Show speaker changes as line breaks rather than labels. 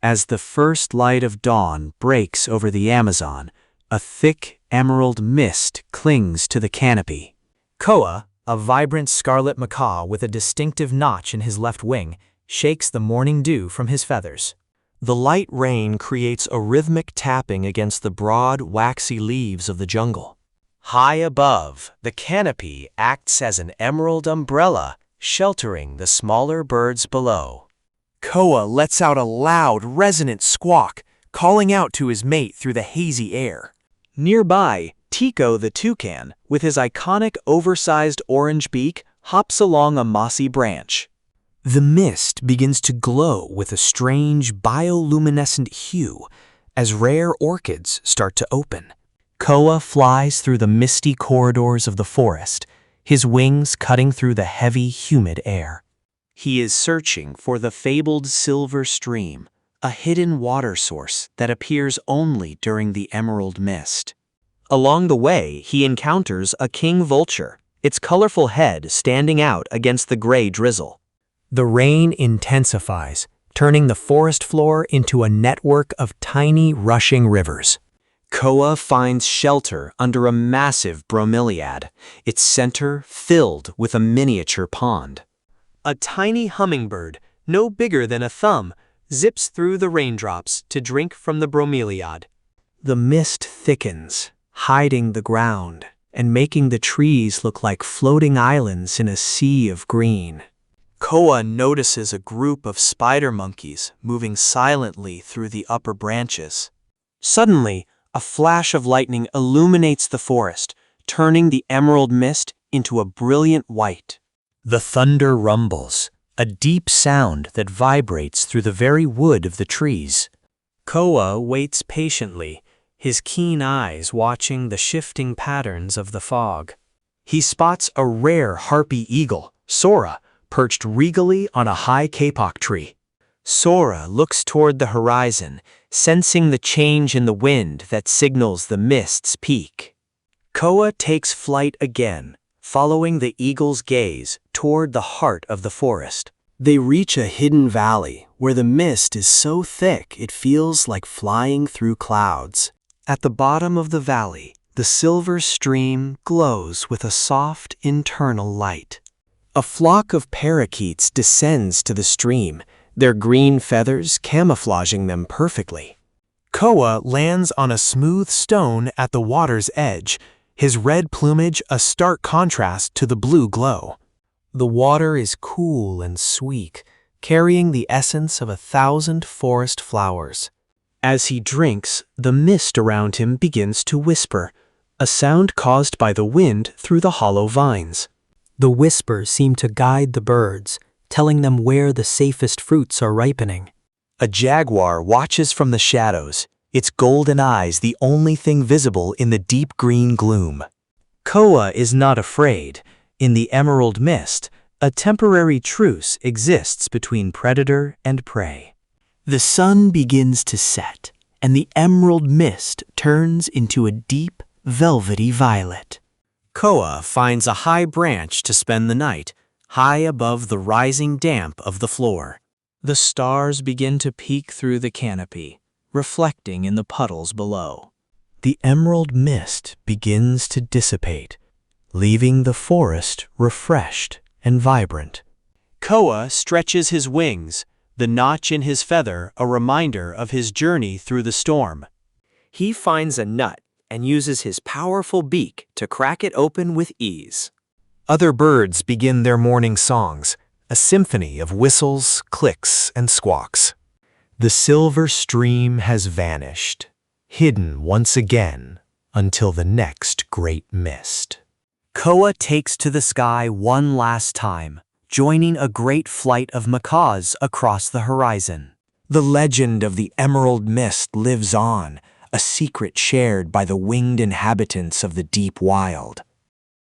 As the first light of dawn breaks over the Amazon, a thick emerald mist clings to the canopy.
Koa, a vibrant scarlet macaw with a distinctive notch in his left wing, shakes the morning dew from his feathers.
The light rain creates a rhythmic tapping against the broad, waxy leaves of the jungle. High above, the canopy acts as an emerald umbrella, sheltering the smaller birds below. Koa lets out a loud, resonant squawk, calling out to his mate through the hazy air.
Nearby, Tico the toucan, with his iconic oversized orange beak, hops along a mossy branch. The mist begins to glow with a strange bioluminescent hue as rare orchids start to open. Koa flies through the misty corridors of the forest, his wings cutting through the heavy, humid air. He is searching for the fabled silver stream, a hidden water source that appears only during the emerald mist. Along the way, he encounters a king vulture, its colorful head standing out against the gray drizzle. The rain intensifies, turning the forest floor into a network of tiny, rushing rivers. Koa finds shelter under a massive bromeliad, its center filled with a miniature pond. A tiny hummingbird, no bigger than a thumb, zips through the raindrops to drink from the bromeliad. The mist thickens, hiding the ground and making the trees look like floating islands in a sea of green. Koa notices a group of spider monkeys moving silently through the upper branches. Suddenly, a flash of lightning illuminates the forest, turning the emerald mist into a brilliant white. The thunder rumbles, a deep sound that vibrates through the very wood of the trees. Koa waits patiently, his keen eyes watching the shifting patterns of the fog. He spots a rare harpy eagle, Sora, perched regally on a high kapok tree. Sora looks toward the horizon, sensing the change in the wind that signals the mist's peak. Koa takes flight again, following the eagle's gaze toward the heart of the forest. They reach a hidden valley where the mist is so thick it feels like flying through clouds. At the bottom of the valley, the silver stream glows with a soft internal light. A flock of parakeets descends to the stream, their green feathers camouflaging them perfectly. Koa lands on a smooth stone at the water's edge, his red plumage a stark contrast to the blue glow. The water is cool and sweet, carrying the essence of 1,000 forest flowers. As he drinks, the mist around him begins to whisper, a sound caused by the wind through the hollow vines. The whispers seem to guide the birds, telling them where the safest fruits are ripening. A jaguar watches from the shadows, its golden eyes the only thing visible in the deep green gloom. Koa is not afraid. In the emerald mist, a temporary truce exists between predator and prey. The sun begins to set, and the emerald mist turns into a deep, velvety violet. Koa finds a high branch to spend the night, high above the rising damp of the floor. The stars begin to peek through the canopy, reflecting in the puddles below. The emerald mist begins to dissipate, leaving the forest refreshed and vibrant. Koa stretches his wings, the notch in his feather a reminder of his journey through the storm. He finds a nut and uses his powerful beak to crack it open with ease. Other birds begin their morning songs, a symphony of whistles, clicks, and squawks. The silver stream has vanished, hidden once again until the next great mist. Koa takes to the sky one last time, joining a great flight of macaws across the horizon. The legend of the emerald mist lives on, a secret shared by the winged inhabitants of the deep wild.